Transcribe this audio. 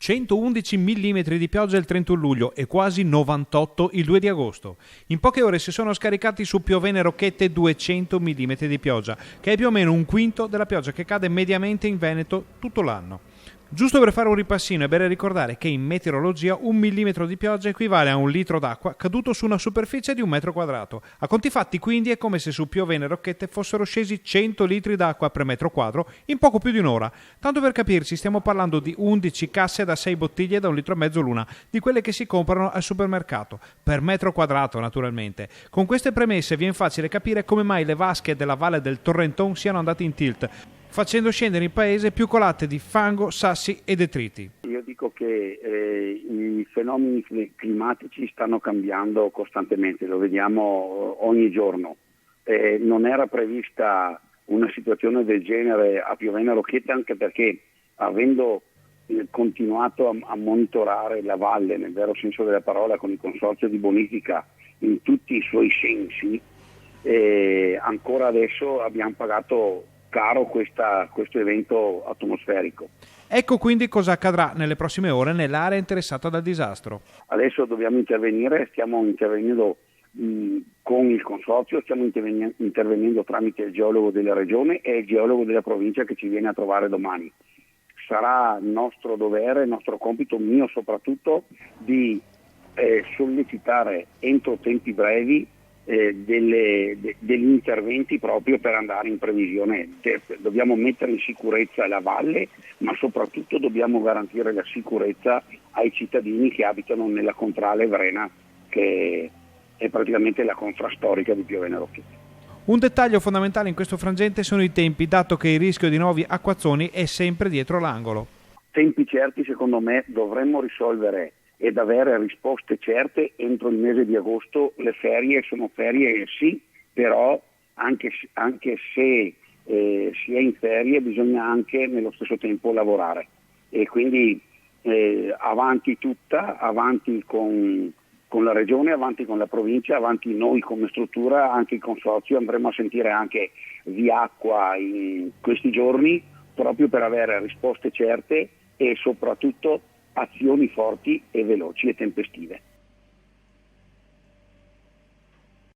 111 mm di pioggia il 31 luglio e quasi 98 il 2 di agosto. In poche ore si sono scaricati su Piovene Rocchette 200 mm di pioggia, che è più o meno un quinto della pioggia che cade mediamente in Veneto tutto l'anno. Giusto per fare un ripassino è bene ricordare che in meteorologia 1 millimetro di pioggia equivale a 1 litro d'acqua caduto su una superficie di 1 metro quadrato. A conti fatti quindi è come se su Piovene Rocchette fossero scesi 100 litri d'acqua per metro quadro in poco più di un'ora. Tanto per capirci stiamo parlando di 11 casse da 6 bottiglie da 1,5 litri l'una, di quelle che si comprano al supermercato, per metro quadrato naturalmente. Con queste premesse viene facile capire come mai le vasche della valle del Torrenton siano andate in tilt, facendo scendere in paese più colate di fango, sassi e detriti. Io dico che i fenomeni climatici stanno cambiando costantemente, lo vediamo ogni giorno. Non era prevista una situazione del genere a Piovene Rocchette, anche perché avendo continuato a monitorare la valle nel vero senso della parola con il consorzio di bonifica in tutti i suoi sensi, ancora adesso abbiamo pagato caro questo evento atmosferico. Ecco quindi cosa accadrà nelle prossime ore nell'area interessata dal disastro. Adesso dobbiamo intervenire, stiamo intervenendo con il consorzio, stiamo intervenendo tramite il geologo della regione e il geologo della provincia che ci viene a trovare domani. Sarà nostro dovere, nostro compito, mio soprattutto, di sollecitare entro tempi brevi degli interventi proprio per andare in previsione. Dobbiamo mettere in sicurezza la valle, ma soprattutto dobbiamo garantire la sicurezza ai cittadini che abitano nella contrale Vrena, che è praticamente la confrastorica di Piovene Rocchette. Un dettaglio fondamentale in questo frangente sono i tempi, dato che il rischio di nuovi acquazzoni è sempre dietro l'angolo. Tempi certi, secondo me, dovremmo risolvere ed avere risposte certe entro il mese di agosto. Le ferie sono ferie sì, però anche se si è in ferie bisogna anche nello stesso tempo lavorare, e quindi avanti tutta, avanti con la regione, avanti con la provincia, avanti noi come struttura, anche il consorzio. Andremo a sentire anche Viacqua in questi giorni proprio per avere risposte certe e soprattutto azioni forti e veloci e tempestive.